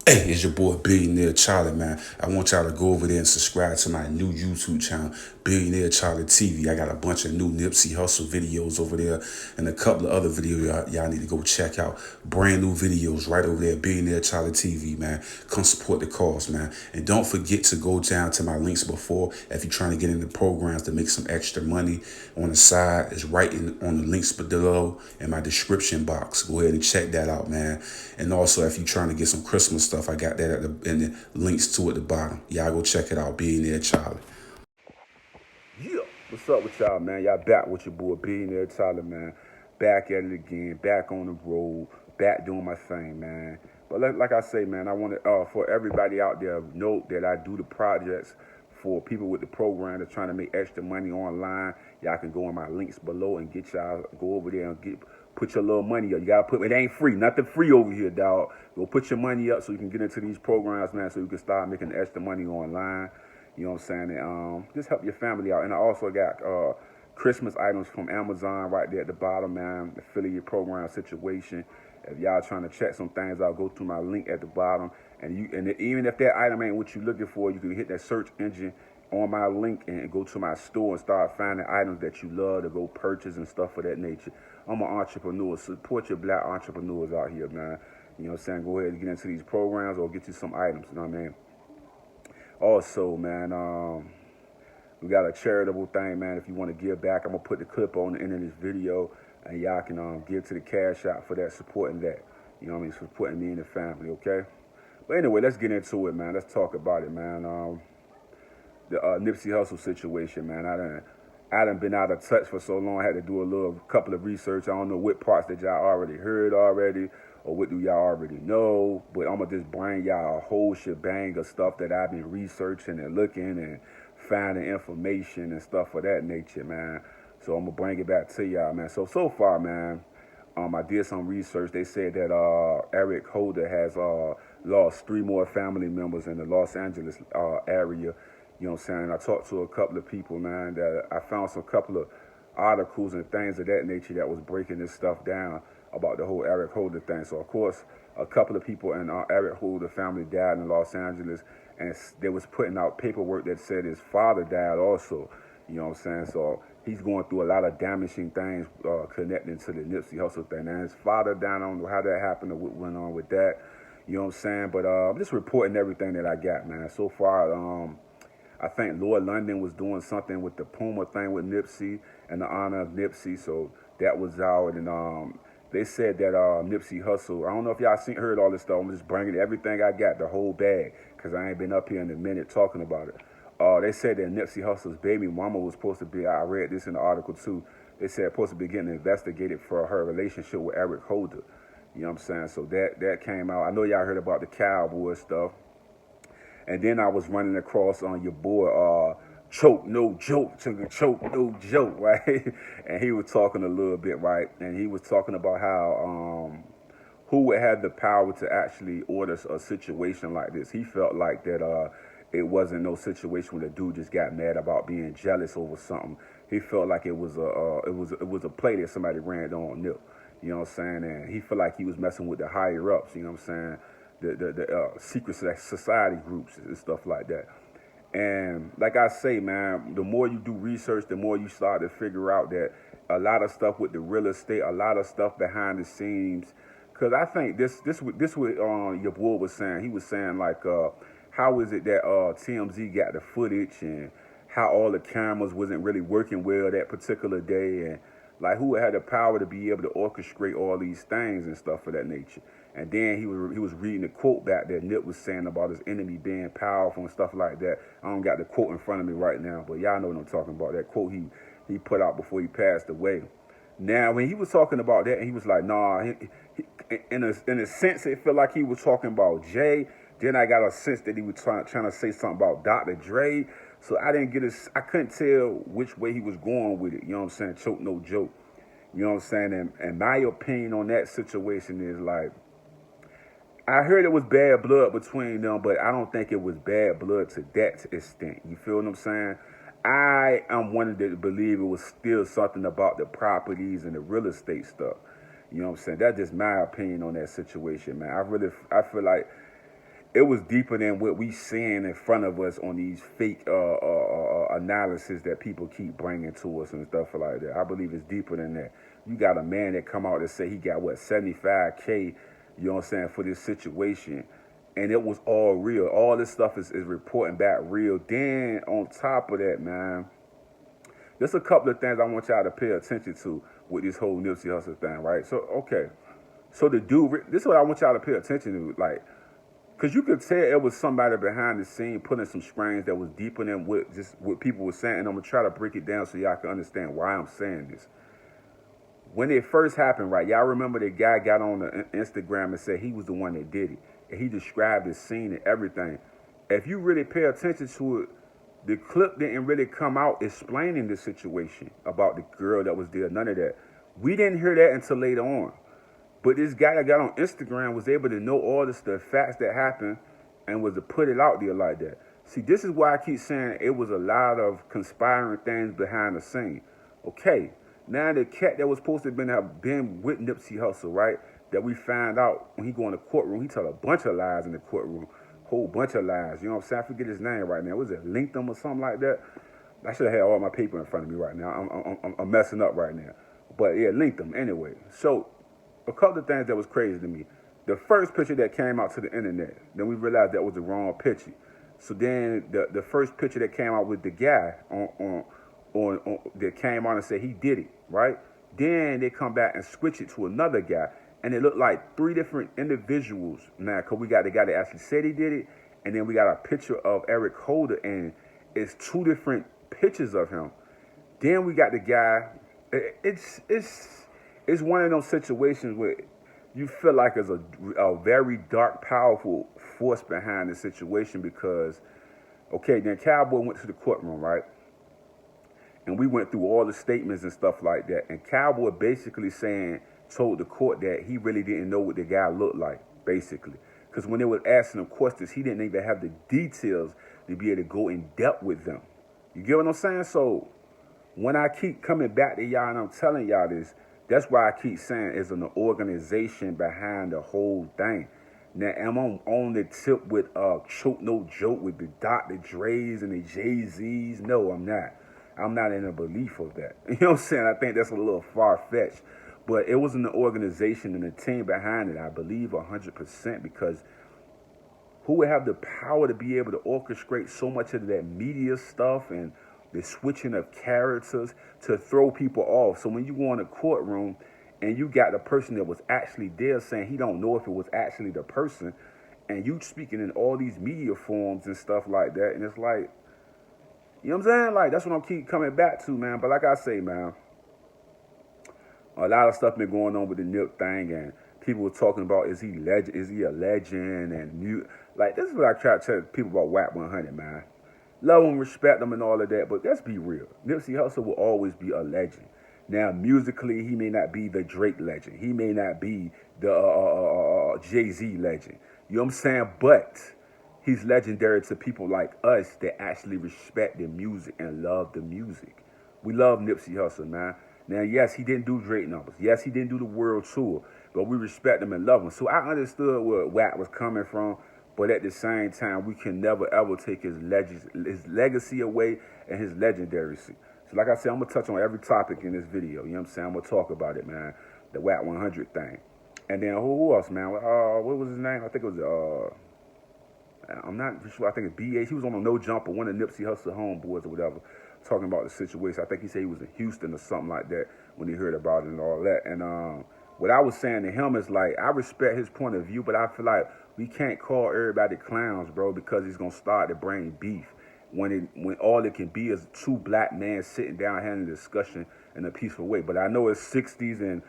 Hey, it's your boy Billionaire Charlie, man. I want y'all to go over there and subscribe to my new YouTube channel, Billionaire Charlie TV. I got a bunch of new Nipsey Hussle videos over there and a couple of other videos y'all need to go check out. Brand new videos right over there, Billionaire Charlie TV, man. Come support the cause, man. And don't forget to go down to my links before if you're trying to get into programs to make some extra money on the side. It's right on the links below in my description box. Go ahead and check that out, man. And also, if you're trying to get some Christmas stuff, I got that in the links to at the bottom. Y'all go check it out. Billionaire Charlie. Yeah, what's up with y'all, man? Y'all back with your boy Billionaire Charlie, man. Back at it again, back on the road, back doing my thing, man. But like I say, man, I want to for everybody out there note that I do the projects for people with the program that's trying to make extra money online. Y'all can go on my links below and get y'all go over there and put your little money up. You gotta put it ain't free, nothing free over here, dog. Go put your money up so you can get into these programs, man, so you can start making extra money online. You know what I'm saying? And just help your family out. And I also got Christmas items from Amazon right there at the bottom, man. Affiliate program situation. If y'all trying to check some things out, go to my link at the bottom. And even if that item ain't what you're looking for, you can hit that search engine on my link and go to my store and start finding items that you love to go purchase and stuff of that nature. I'm an entrepreneur. Support your black entrepreneurs out here, man. You know what I'm saying? Go ahead and get into these programs or get you some items. You know what I mean? Also, man, we got a charitable thing, man. If you want to give back, I'm gonna put the clip on the end of this video, and y'all can give to the cash out for that, supporting that. You know what I mean? Supporting me and the family, okay? But anyway, let's get into it, man. Let's talk about it, man. The Nipsey Hussle situation, man. I done been out of touch for so long. I had to do a couple of research. I don't know what parts that y'all already heard already, or what do y'all already know. But I'm gonna just bring y'all a whole shebang of stuff that I've been researching and looking and finding information and stuff of that nature, man. So I'm gonna bring it back to y'all, man. So far, man, I did some research. They said that Eric Holder has lost 3 more family members in the Los Angeles area. You know what I'm saying? I talked to a couple of people, man, that I found some couple of articles and things of that nature that was breaking this stuff down about the whole Eric Holder thing. So, of course, a couple of people in Eric Holder family died in Los Angeles, and they was putting out paperwork that said his father died also. You know what I'm saying? So he's going through a lot of damaging things connecting to the Nipsey Hussle thing. And his father died. I don't know how that happened or what went on with that. You know what I'm saying? But I'm just reporting everything that I got, man. So far, I think Lord London was doing something with the Puma thing with Nipsey in the honor of Nipsey, so that was out. And they said that Nipsey Hussle, I don't know if y'all heard all this stuff. I'm just bringing everything I got, the whole bag, because I ain't been up here in a minute talking about it. They said that Nipsey Hussle's baby mama was supposed to be, I read this in the article too, they said supposed to be getting investigated for her relationship with Eric Holder. You know what I'm saying? So that came out. I know y'all heard about the Cowboy stuff. And then I was running across on your boy, Choke No Joke, Choke No Joke, right? And he was talking a little bit, right? And he was talking about how who would have the power to actually order a situation like this. He felt like that it wasn't no situation where the dude just got mad about being jealous over something. He felt like it was a play that somebody ran on Nip. You know what I'm saying? And he felt like he was messing with the higher ups. You know what I'm saying? The secret society groups and stuff like that. And like I say, man, the more you do research, the more you start to figure out that a lot of stuff with the real estate, a lot of stuff behind the scenes. Because I think this what your boy was saying. He was saying like, how is it that TMZ got the footage and how all the cameras wasn't really working well that particular day, and like who had the power to be able to orchestrate all these things and stuff of that nature. And then he was reading a quote back that Nip was saying about his enemy being powerful and stuff like that. I don't got the quote in front of me right now, but y'all know what I'm talking about. That quote he put out before he passed away. Now, when he was talking about that, he was like, nah, in a sense, it felt like he was talking about Jay. Then I got a sense that he was trying to say something about Dr. Dre. So I couldn't tell which way he was going with it. You know what I'm saying? Choke no joke. You know what I'm saying? And my opinion on that situation is like, I heard it was bad blood between them, but I don't think it was bad blood to that extent. You feel what I'm saying? I am one to believe it was still something about the properties and the real estate stuff. You know what I'm saying? That's just my opinion on that situation, man. I feel like it was deeper than what we seeing in front of us on these fake analysis that people keep bringing to us and stuff like that. I believe it's deeper than that. You got a man that come out and say he got what 75K, you know what I'm saying, for this situation, and it was all real. All this stuff is reporting back real. Then on top of that, man, there's a couple of things I want y'all to pay attention to with this whole Nipsey Hussle thing, right? So okay, so the dude, this is what I want y'all to pay attention to, like. Because you could tell it was somebody behind the scene putting some strings that was deeper than what people were saying. And I'm going to try to break it down so y'all can understand why I'm saying this. When it first happened, right, y'all remember the guy got on the Instagram and said he was the one that did it. And he described the scene and everything. If you really pay attention to it, the clip didn't really come out explaining the situation about the girl that was there, none of that. We didn't hear that until later on. But this guy that got on Instagram was able to know all the facts that happened and was to put it out there like that. See, this is why I keep saying it was a lot of conspiring things behind the scene. Okay, now the cat that was supposed to have been with Nipsey Hussle, right, that we found out when he go in the courtroom, he tell a bunch of lies in the courtroom, whole bunch of lies. You know what I'm saying? I forget his name right now. Was it Lintham or something like that? I should have had all my paper in front of me right now. I'm messing up right now. But yeah, Lintham anyway. So a couple of things that was crazy to me. The first picture that came out to the internet, then we realized that was the wrong picture. So then the first picture that came out with the guy on that came on and said he did it, right? Then they come back and switch it to another guy, and it looked like three different individuals now, because we got the guy that actually said he did it, and then we got a picture of Eric Holder, and it's two different pictures of him. Then we got the guy. It's one of those situations where you feel like there's a very dark, powerful force behind the situation because, okay, then Cowboy went to the courtroom, right? And we went through all the statements and stuff like that. And Cowboy basically told the court that he really didn't know what the guy looked like, basically. Because when they were asking him questions, he didn't even have the details to be able to go in depth with them. You get what I'm saying? So when I keep coming back to y'all and I'm telling y'all this, that's why I keep saying it's an organization behind the whole thing. Now, am I on the tip with Choke No Joke with the Dr. Dre's and the Jay-Z's? No, I'm not. I'm not in a belief of that. You know what I'm saying? I think that's a little far-fetched. But it was an organization and a team behind it, I believe 100%, because who would have the power to be able to orchestrate so much of that media stuff and the switching of characters to throw people off? So when you go in a courtroom and you got the person that was actually there saying he don't know if it was actually the person, and you speaking in all these media forms and stuff like that, and it's like, you know what I'm saying? Like, that's what I keep coming back to, man. But like I say, man, a lot of stuff been going on with the Nip thing, and people were talking about, is he a legend, and like, this is what I try to tell people about WAP 100, man. Love him, respect him, and all of that, but let's be real. Nipsey Hussle will always be a legend. Now, musically, he may not be the Drake legend. He may not be the Jay-Z legend. You know what I'm saying? But he's legendary to people like us that actually respect the music and love the music. We love Nipsey Hussle, man. Now, yes, he didn't do Drake numbers. Yes, he didn't do the world tour, but we respect him and love him. So I understood where WAP was coming from. But at the same time, we can never, ever take his legacy away and his legendarycy. So like I said, I'm going to touch on every topic in this video. You know what I'm saying? I'm going to talk about it, man. The WAP 100 thing. And then who else, man? What was his name? I think it was, I'm not sure. I think it's BH. He was on a No Jumper, one of Nipsey Hussle homeboys or whatever, talking about the situation. I think he said he was in Houston or something like that when he heard about it and all that. And what I was saying to him is, like, I respect his point of view, but I feel like we can't call everybody clowns, bro, because he's going to start to bring beef when all it can be is two black men sitting down having a discussion in a peaceful way. But I know it's 60s and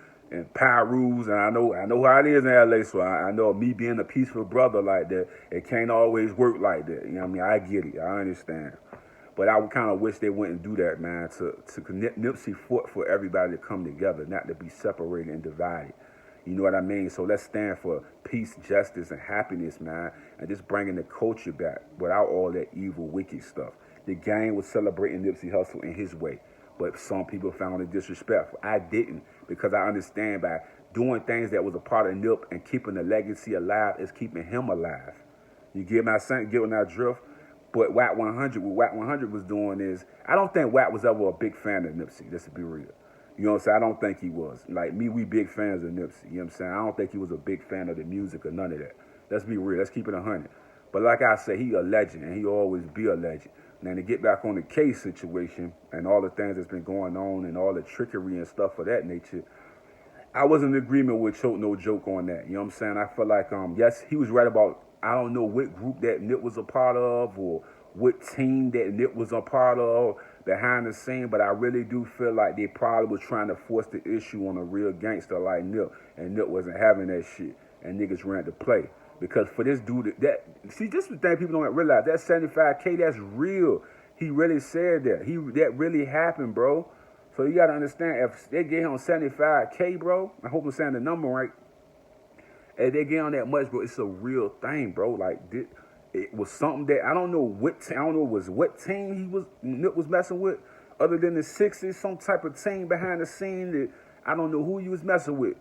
Pyrus, and I know how it is in LA, so I know me being a peaceful brother like that, it can't always work like that. You know what I mean? I get it. I understand. But I would kind of wish they wouldn't do that, man, to Nipsey fought for everybody to come together, not to be separated and divided. You know what I mean? So let's stand for peace, justice, and happiness, man, and just bringing the culture back without all that evil, wicked stuff. The gang was celebrating Nipsey Hussle in his way, but some people found it disrespectful. I didn't, because I understand by doing things that was a part of Nip and keeping the legacy alive is keeping him alive. You get my sense, get on that drift. But Wack 100, what Wack 100 was doing is, I don't think Wack was ever a big fan of Nipsey, just to be real. You know what I'm saying? I don't think he was. Like me, we big fans of Nipsey. You know what I'm saying? I don't think he was a big fan of the music or none of that. Let's be real. Let's keep it 100. But like I said, he a legend, and he'll always be a legend. Now, to get back on the case situation and all the things that's been going on and all the trickery and stuff of that nature, I was in agreement with Choke No Joke on that. You know what I'm saying? I feel like, yes, he was right about, I don't know what group that Nip was a part of or what team that Nip was a part of behind the scene, but I really do feel like they probably was trying to force the issue on a real gangster like Nip, and Nip wasn't having that shit, and niggas ran to play. Because for this dude, see, this is the thing people don't realize, that 75K, that's real. He really said that. That really happened, bro. So you gotta understand, if they get him 75K, bro, I hope I'm saying the number right, if they get on that much, bro, it's a real thing, bro. Like, it was something that I don't know what team Nip was messing with, other than the Sixers, some type of team behind the scene that I don't know who he was messing with,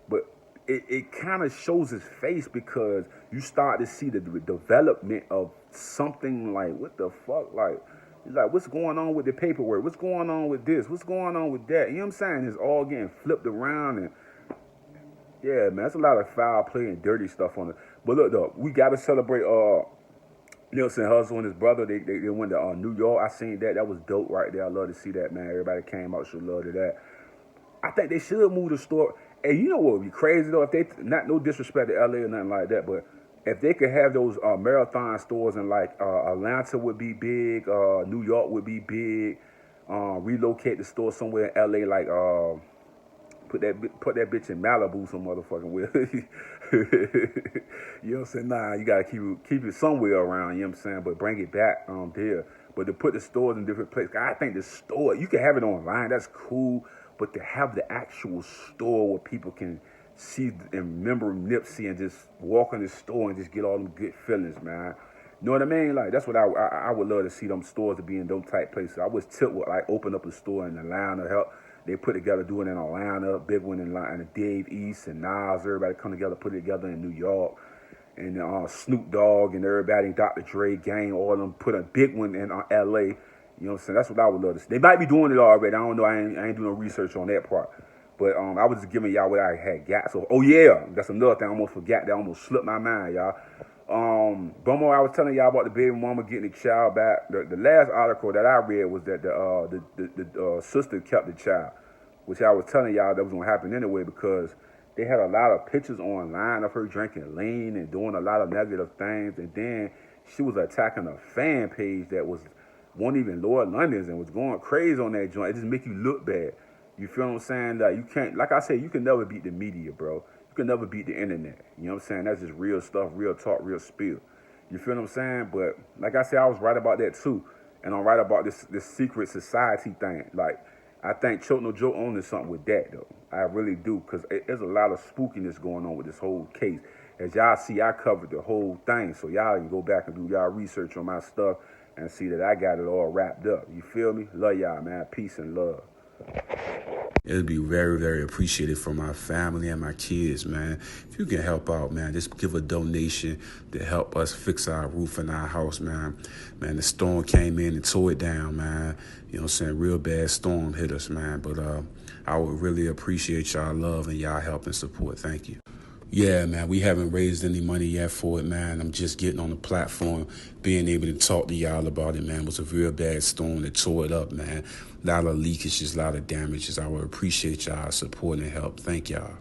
but it kind of shows his face because you start to see the development of something like, what the fuck, like what's going on with the paperwork, what's going on with this, what's going on with that, you know what I'm saying? It's all getting flipped around, and yeah, man, that's a lot of foul play and dirty stuff on it. But look, though, we got to celebrate Nipsey Hussle and his brother. They went to New York. I seen that. That was dope right there. I love to see that, man. Everybody came out, showed love to that. I think they should move the store. And you know what would be crazy, though? If they, not no disrespect to LA or nothing like that, but if they could have those marathon stores in like Atlanta would be big, New York would be big, relocate the store somewhere in LA, like put that bitch in Malibu some motherfucking way. You know what I'm saying? Nah, you gotta keep it somewhere around, you know what I'm saying? But bring it back there. But to put the stores in different places, I think the store, you can have it online, that's cool, but to have the actual store where people can see and remember Nipsey and just walk in the store and just get all them good feelings, man. You know what I mean? Like, that's what I would love to see them stores to be in those type places. I was tilt with, like, open up a store in Atlanta, help. They put together doing it in Atlanta, big one in Dave East and Nas, everybody come together, put it together in New York. And Snoop Dogg and everybody, Dr. Dre, Gang, all of them put a big one in L.A., you know what I'm saying? That's what I would love to see. They might be doing it already. I don't know. I ain't doing no research on that part. But I was just giving y'all what I had got. So, oh, yeah. That's another thing I almost forgot. That almost slipped my mind, y'all. Bummo, I was telling y'all about the baby mama getting the child back. The last article that I read was that the sister kept the child, which I was telling y'all that was going to happen anyway because they had a lot of pictures online of her drinking lean and doing a lot of negative things. And then she was attacking a fan page that wasn't even Lord London's and was going crazy on that joint. It just make you look bad. You feel what I'm saying? Like, you can't, like I said, you can never beat the media, bro. You can never beat the internet. You know what I'm saying? That's just real stuff, real talk, real spill. You feel what I'm saying? But like I said, I was right about that too. And I'm right about this secret society thing. Like, I think Choke No Joke owning something with that, though. I really do, because there's a lot of spookiness going on with this whole case. As y'all see, I covered the whole thing, so y'all can go back and do y'all research on my stuff and see that I got it all wrapped up. You feel me? Love y'all, man. Peace and love. It'll be very, very appreciated for my family and my kids, man. If you can help out, man, just give a donation to help us fix our roof in our house, man. Man, the storm came in and tore it down, man. You know what I'm saying? Real bad storm hit us, man. But I would really appreciate y'all love and y'all help and support. Thank you. Yeah, man, we haven't raised any money yet for it, man. I'm just getting on the platform, being able to talk to y'all about it, man. It was a real bad storm that tore it up, man. A lot of leakages, a lot of damages. I would appreciate y'all support and help. Thank y'all.